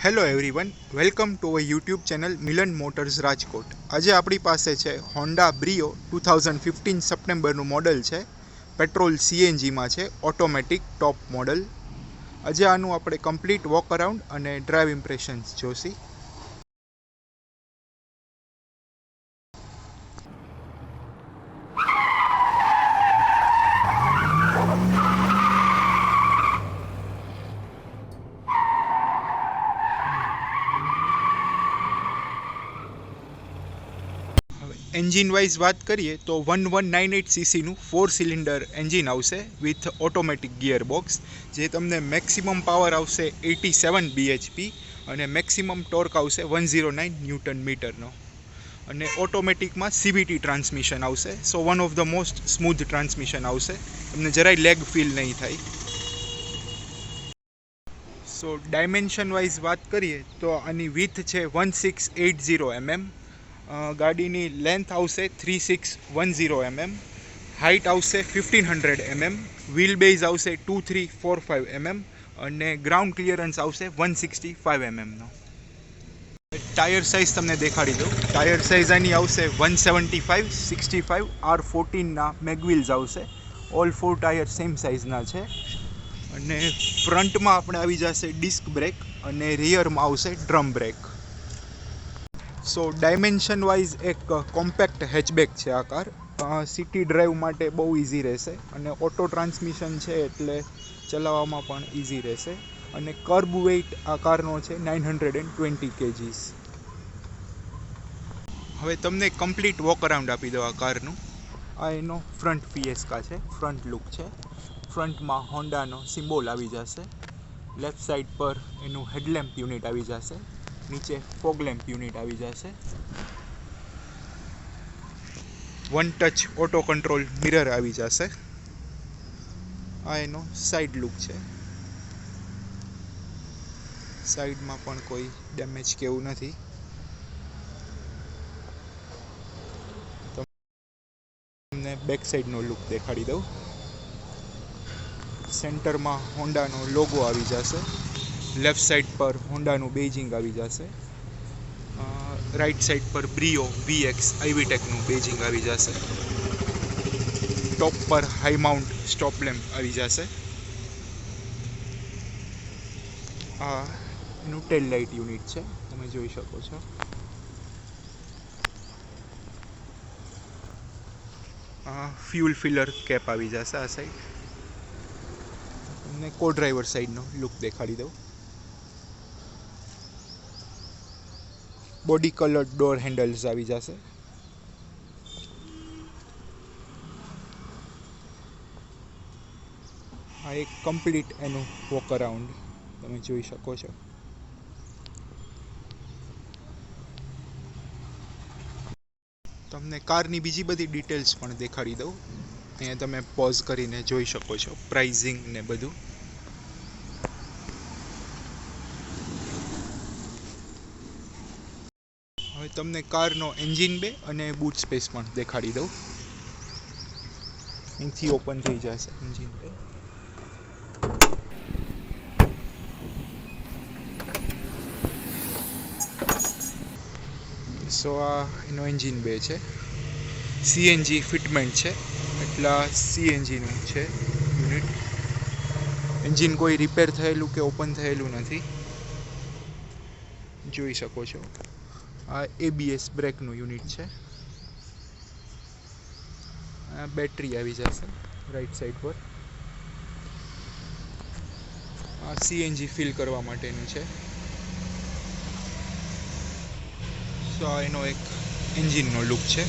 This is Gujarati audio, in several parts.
Hello everyone, welcome to our YouTube channel Milan motors Rajkot. આજે આપણી પાસે છે હોન્ડા બ્રિયો 2015 સપ્ટેમ્બરનું મોડલ છે. પેટ્રોલ CNGમાં છે, ઓટોમેટિક ટોપ મોડલ. આજે આનું આપણે કમ્પ્લીટ વોક અરાઉન્ડ અને ડ્રાઈવ ઇમ્પ્રેશન્સ જોશી. એન્જિન વાઇઝ વાત કરીએ તો 1198 સીસીનું 4 સિલિન્ડર એન્જિન આવશે વિથ ઓટોમેટિક ગિયર બોક્સ, જે તમને મેક્સિમમ પાવર આવશે 87 bhp અને મેક્સિમમ ટોર્ક આવશે 109 ન્યૂટન મીટરનો. અને ઓટોમેટિકમાં CVT ટ્રાન્સમિશન આવશે. So one of the most smooth transmission આવશે, તમને જરાય લેગ ફીલ નહીં થાય. સો ડાયમેન્શન વાઇઝ વાત કરીએ તો આની વિથ છે 1680 mm, ગાડીની લેન્થ આવશે 3610 mm, હાઇટ આવશે 1500 mm, વ્હીલ બેઝ આવશે 2345 mm અને ગ્રાઉન્ડ ક્લિયરન્સ આવશે 165 mm નો. ટાયર સાઇઝ તમને દેખાડી દઉં. ટાયર સાઇઝ આની આવશે 175/65 R14ના મેગવિલ્સ આવશે. ઓલ 4 ટાયર સેમ સાઇઝના છે. અને ફ્રન્ટમાં આપણે આવી જશે ડિસ્ક બ્રેક અને રિયરમાં આવશે ડ્રમ બ્રેક. સો ડાયમેન્શન વાઇઝ એક કોમ્પેક્ટ હેચબેક છે આ કાર. સિટી ડ્રાઈવ માટે બહુ ઇઝી રહેશે અને ઓટો ટ્રાન્સમિશન છે એટલે ચલાવવામાં પણ ઇઝી રહેશે. અને કર્બ વેઇટ આ કારનો છે 920 kgs. હવે તમને કમ્પ્લીટ વોક અરાઉન્ડ આપી દો આ કારનું. આ એનો ફ્રન્ટ ફિએસ્કા છે, ફ્રન્ટ લુક છે. ફ્રન્ટમાં હોન્ડાનો સિમ્બોલ આવી જશે. લેફ્ટ સાઈડ પર એનું હેડલેમ્પ યુનિટ આવી જશે. નીચે ફોગ લેમ્પ યુનિટ આવી જશે. One touch auto control mirror આવી જશે. આ એનો સાઈડ લુક છે. સાઈડમાં પણ કોઈ ડેમેજ કે એવું નથી. તમને બેક સાઈડનો લુક દેખાડી દઉં. સેન્ટરમાં હોન્ડાનો લોગો આવી જશે. લેફ્ટ સાઈડ પર હોન્ડાનું બેજિંગ આવી જશે. રાઈટ સાઈડ પર બ્રિયો VX IVTECનું બેજિંગ આવી જશે. ટોપ પર હાઈ માઉન્ટ સ્ટોપ લેમ્પ આવી જશે. આ એનું ટેલ લાઇટ યુનિટ છે, તમે જોઈ શકો છો. ફ્યુલ ફિલર કેપ આવી જશે આ સાઈડ. તમને કો ડ્રાઈવર સાઈડનો લુક દેખાડી દઉં. બોડી કલર ડોર હેન્ડલ્સ આવી જશે. આ એક કમ્પ્લીટ એનું વોક અરાઉન્ડ તમે જોઈ શકો છો. તમને કારની બીજી બધી ડિટેલ્સ પણ દેખાડી દઉં. અહીંયા તમે પોઝ કરીને જોઈ શકો છો પ્રાઇઝિંગ ને બધું. હવે તમને કારનો એન્જિન બે અને બૂટ સ્પેસ પણ દેખાડી દઉં. અહીંથી ઓપન થઈ જશે એન્જિન બે. સો આ એનો એન્જિન બે છે. CNG ફિટમેન્ટ છે, એટલા CNGનું છે યુનિટ. એન્જિન કોઈ રિપેર થયેલું કે ઓપન થયેલું નથી, જોઈ શકો છો. આ ABS બ્રેકનું યુનિટ છે. બેટરી આવી જશે રાઈટ સાઈડ પર. આ CNG ફિલ કરવા માટેનું છે. તો આ એનો એક એન્જિનનો લુક છે.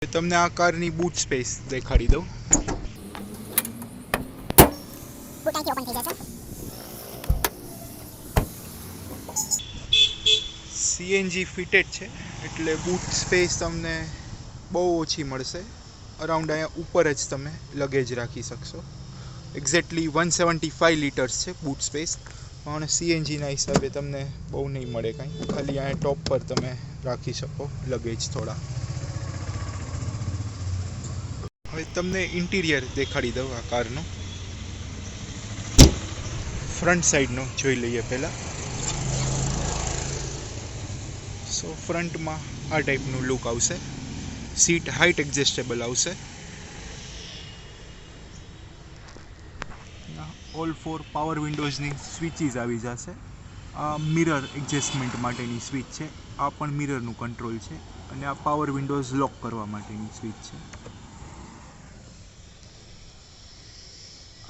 તમને આ કારની બૂટ સ્પેસ દેખાડી દઉં. CNG ફિટેડ છે એટલે બૂટ સ્પેસ તમને બહુ ઓછી મળશે. અરાઉન્ડ અહીંયા ઉપર જ તમે લગેજ રાખી શકશો. એક્ઝેક્ટલી 175 લીટર્સ છે બૂટ સ્પેસ, પણ CNGના હિસાબે તમને બહુ નહીં મળે કાંઈ. ખાલી અહીંયા ટોપ પર તમે રાખી શકો લગેજ થોડા. હવે તમને ઇન્ટિરિયર દેખાડી દઉં આ કારનું. ફ્રન્ટ સાઈડનો જોઈ લઈએ પહેલાં. સો ફ્રન્ટમાં આ ટાઈપનું લુક આવશે. સીટ હાઇટ એડજસ્ટેબલ આવશે. ઓલ 4 પાવર વિન્ડોઝની સ્વિચીસ આવી જશે. આ મિરર એડજસ્ટમેન્ટ માટેની સ્વિચ છે. આ પણ મિરરનું કંટ્રોલ છે અને આ પાવર વિન્ડોઝ લોક કરવા માટેની સ્વિચ છે.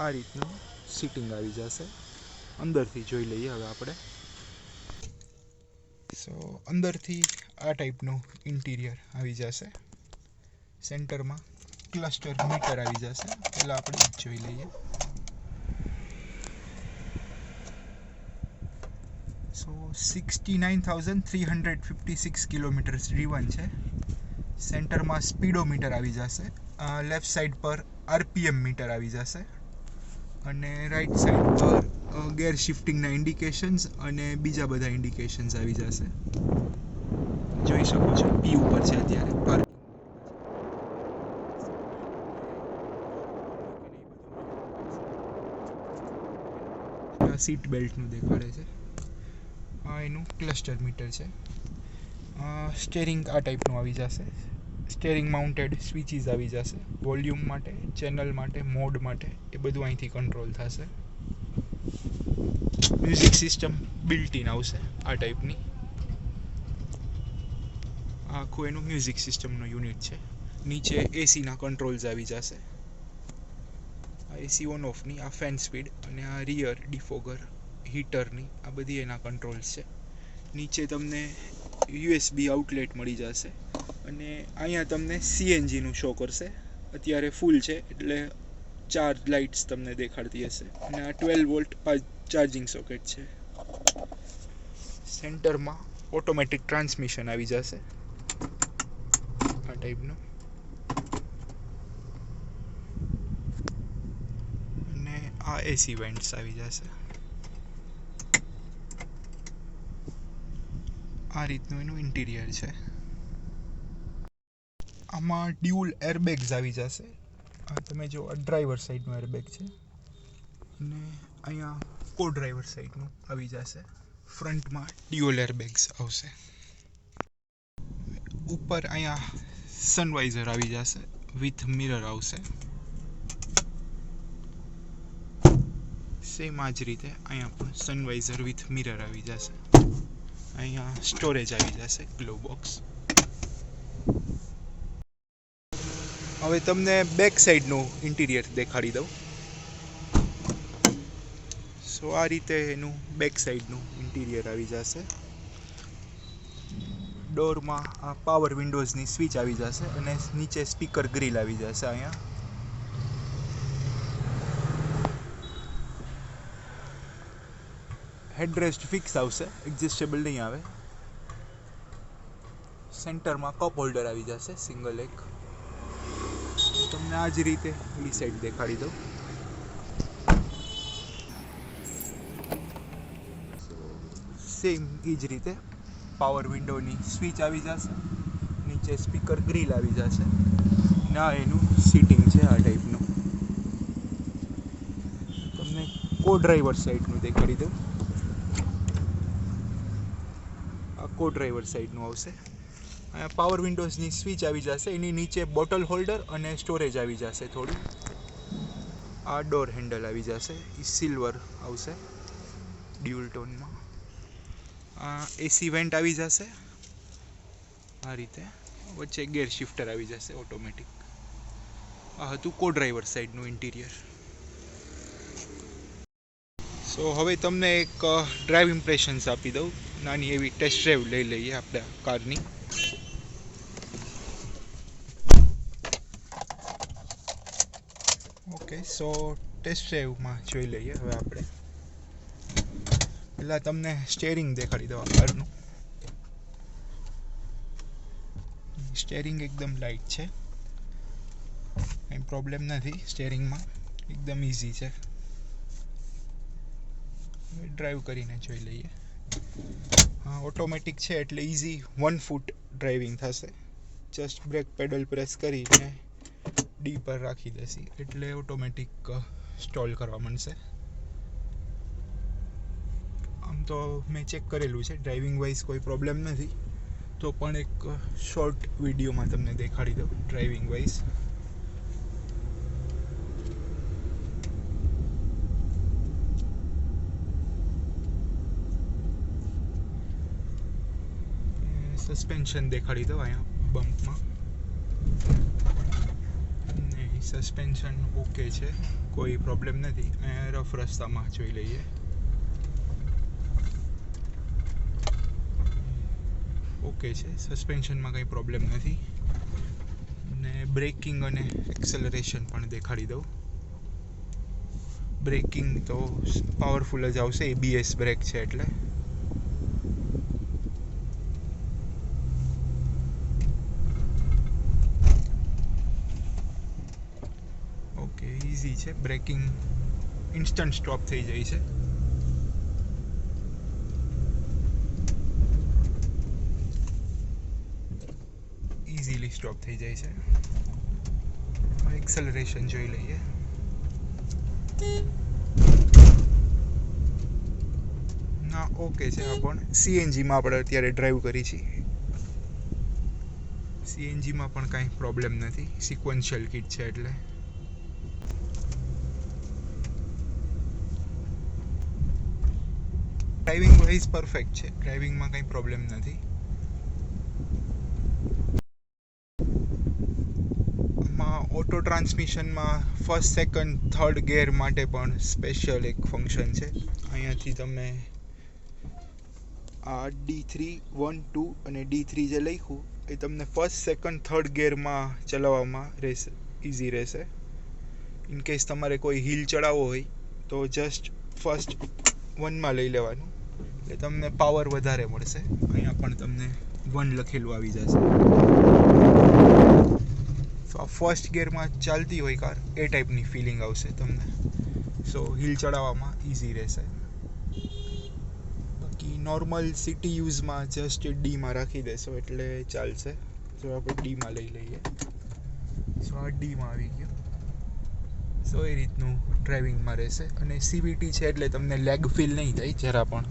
આ રીતનું સીટિંગ આવી જશે. અંદરથી જોઈ લઈએ હવે આપણે. સો અંદરથી આ ટાઈપનું ઇન્ટિરિયર આવી જશે. સેન્ટરમાં ક્લસ્ટર મીટર આવી જશે. પહેલાં આપણે જોઈ લઈએ. સો 69,356 કિલોમીટર્સ ડ્રીવન છે. સેન્ટરમાં સ્પીડોમીટર આવી જશે. લેફ્ટ સાઈડ પર આરપીએમ મીટર આવી જશે અને રાઈટ સાઈડ પર ગેર શિફ્ટિંગના ઇન્ડિકેશન્સ અને બીજા બધા ઇન્ડિકેશન્સ આવી જશે. જોઈ શકો છો પી ઉપર છે અત્યારે. સીટ બેલ્ટનું દેખાડે છે. આ એનું ક્લસ્ટર મીટર છે. સ્ટેરિંગ આ ટાઈપનું આવી જશે. સ્ટેરિંગ માઉન્ટેડ સ્વિચીસ આવી જશે. વોલ્યુમ માટે, ચેનલ માટે, મોડ માટે એ બધું અહીંથી કંટ્રોલ થશે. મ્યુઝિક સિસ્ટમ બિલ્ટ ઇન આવશે આ ટાઈપની. આખું એનું મ્યુઝિક સિસ્ટમનો યુનિટ છે. નીચે એસીના કંટ્રોલ્સ આવી જશે. આ એસી ઓન ઓફની, આ ફેન સ્પીડ અને આ રિયર ડિફોગર હીટરની આ બધી એના કંટ્રોલ્સ છે. નીચે તમને યુએસબી આઉટલેટ મળી જશે અને અહીંયા તમને સીએનજીનું શો કરશે. અત્યારે ફૂલ છે એટલે 4 લાઇટ્સ તમને દેખાડતી હશે અને આ 12 વોલ્ટ ચાર્જિંગ સોકેટ છે. સેન્ટરમાં ઓટોમેટિક ટ્રાન્સમિશન આવી જશે આ ટાઈપનું. અને આ એસી વેન્ટ્સ આવી જશે. આ રીતનું એનું ઇન્ટિરિયર છે. આમાં ડ્યુઅલ એરબેગ્સ આવી જશે. તમે જો આ ડ્રાઈવર સાઈડનું એરબેગ છે અને અહીંયા કો ડ્રાઈવર સાઈડનું આવી જશે. ફ્રન્ટમાં ડ્યુઅલ એરબેગ્સ આવશે. ઉપર અહીંયા સનવાઇઝર આવી જશે વિથ મિરર આવશે. સેમ આ જ રીતે અહીંયા પણ સનવાઇઝર વિથ મિરર આવી જશે. અહીંયા સ્ટોરેજ આવી જશે, ગ્લો બોક્સ. હવે તમને બેક સાઈડનું ઇન્ટિરિયર દેખાડી દઉં. સો આ રીતે એનું બેક સાઈડનું ઇન્ટિરિયર આવી જશે. ડોરમાં આ પાવર વિન્ડોઝની સ્વિચ આવી જશે અને નીચે સ્પીકર ગ્રીલ આવી જશે. અહીંયા હેડરેસ્ટ ફિક્સ આવશે, એડજસ્ટેબલ નહીં આવે. સેન્ટરમાં કપ હોલ્ડર આવી જશે સિંગલ એક. તમને આ જ રીતે પેલી સાઈડ દેખાડી દઉં. સેમ એ જ રીતે પાવર વિન્ડોની સ્વિચ આવી જશે. નીચે સ્પીકર ગ્રીલ આવી જશે. ના એનું સીટિંગ છે આ ટાઈપનું. તમને કો ડ્રાઈવર સાઈડનું દેખાડી દઉં. આ કો ડ્રાઈવર સાઈડનું આવશે. અહીંયા પાવર વિન્ડોઝની સ્વિચ આવી જશે. એની નીચે બોટલ હોલ્ડર અને સ્ટોરેજ આવી જશે થોડું. આ ડોર હેન્ડલ આવી જશે. એ સિલ્વર આવશે ડ્યુઅલ ટોનમાં. આ એસી વેન્ટ આવી જશે આ રીતે. વચ્ચે ગેર શિફ્ટર આવી જશે ઓટોમેટિક. આ હતું કો ડ્રાઈવર સાઈડનું ઇન્ટિરિયર. સો હવે તમને એક ડ્રાઈવ ઇમ્પ્રેશન્સ આપી દઉં. નાની એવી ટેસ્ટ ડ્રાઈવ લઈ લઈએ આપણે કારની. ઓકે, સો ટેસ્ટ ડ્રાઈવમાં જોઈ લઈએ હવે આપણે. પહેલાં તમને સ્ટેરિંગ દેખાડી દઉં કારનું. સ્ટેરિંગ એકદમ લાઇટ છે, કંઈ પ્રોબ્લેમ નથી સ્ટેરિંગમાં, એકદમ ઇઝી છે. ડ્રાઈવ કરીને જોઈ લઈએ. હા, ઓટોમેટિક છે એટલે ઇઝી 1 ફૂટ ડ્રાઇવિંગ થશે. જસ્ટ બ્રેક પેડલ પ્રેસ કરીને ડી પર રાખી દેસી એટલે ઓટોમેટિક સ્ટોલ કરવા માંડશે. તો મેં ચેક કરેલું છે, ડ્રાઇવિંગ વાઇઝ કોઈ પ્રોબ્લેમ નથી. તો પણ એક શોર્ટ વિડીયોમાં તમને દેખાડી દઉં ડ્રાઇવિંગ વાઇઝ. સસ્પેન્શન દેખાડી દઉં અહીંયા બમ્પમાં. સસ્પેન્શન ઓકે છે, કોઈ પ્રોબ્લેમ નથી. અહીંયા રફ રસ્તામાં જોઈ લઈએ. ઓકે છે, સસ્પેન્શનમાં કંઈ પ્રોબ્લેમ નથી. અને બ્રેકિંગ અને એક્સેલરેશન પણ દેખાડી દઉં. બ્રેકિંગ તો પાવરફુલ જ આવશે, ABS બ્રેક છે એટલે. ઓકે, ઇઝી છે. બ્રેકિંગ ઇન્સ્ટન્ટ સ્ટોપ થઈ જાય છે. ઇઝીલી સ્ટોપ થઈ જાય છે. એક્સેલરેશન જોઈ લઈએ. ના, ઓકે છે. આ પણ CNGમાં આપણે અત્યારે ડ્રાઈવ કરી છીએ. CNGમાં પણ કાંઈ પ્રોબ્લેમ નથી, સિક્વન્શિયલ કિટ છે એટલે. ડ્રાઇવિંગ વાઇઝ પરફેક્ટ છે, ડ્રાઇવિંગમાં કંઈ પ્રોબ્લેમ નથી. ઓટો ટ્રાન્સમિશનમાં ફર્સ્ટ, સેકન્ડ, થર્ડ ગિયર માટે પણ સ્પેશિયલ એક ફંક્શન છે. અહીંયાથી તમે આ D3, 1, 2 અને D3 જે લખ્યું એ તમને ફર્સ્ટ, સેકન્ડ, થર્ડ ગિયરમાં ચલાવવામાં રહેશે, ઇઝી રહેશે. ઇન કેસ તમારે કોઈ હિલ ચડાવવો હોય તો જસ્ટ ફર્સ્ટ 1માં લઈ લેવાનું, એટલે તમને પાવર વધારે મળશે. અહીંયા પણ તમને 1 લખેલું આવી જશે. સો આ ફર્સ્ટ ગિયરમાં ચાલતી હોય કાર એ ટાઈપની ફિલિંગ આવશે તમને. સો હિલ ચડાવવામાં ઇઝી રહેશે. બાકી નોર્મલ સિટી યુઝમાં જસ્ટ Dમાં રાખી દેશો એટલે ચાલશે. સો આપણે Dમાં લઈ લઈએ. સો આ Dમાં આવી ગયું. સો એ રીતનું ડ્રાઇવિંગમાં રહેશે. અને CVT છે એટલે તમને લેગ ફીલ નહીં થાય જરા પણ.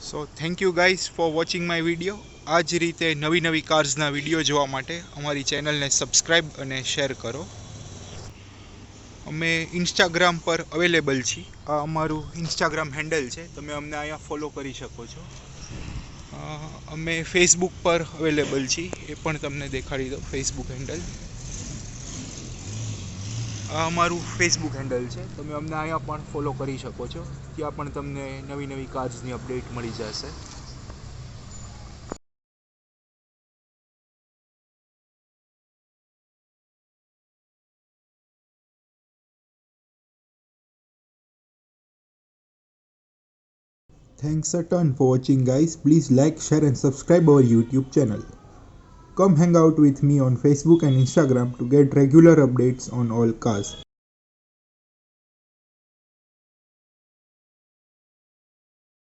So thank you guys for watching my video. આ જ રીતે નવી નવી કાર્સના વિડીયો જોવા માટે અમારી ચેનલને સબસ્ક્રાઈબ અને શેર કરો. અમે ઇન્સ્ટાગ્રામ પર અવેલેબલ છીએ. આ અમારું ઇન્સ્ટાગ્રામ હેન્ડલ છે, તમે અમને અહીંયા ફોલો કરી શકો છો. અમે ફેસબુક પર અવેલેબલ છીએ, એ પણ તમને દેખાડી દઉં ફેસબુક હેન્ડલ. આ અમારું ફેસબુક હેન્ડલ છે, તમે અમને અહીંયા પણ ફોલો કરી શકો છો. ત્યાં પણ તમને નવી નવી કાર્સની અપડેટ મળી જશે. Thanks a ton for watching guys. Please like, share and subscribe our YouTube channel. Come hang out with me on Facebook and Instagram to get regular updates on all cars.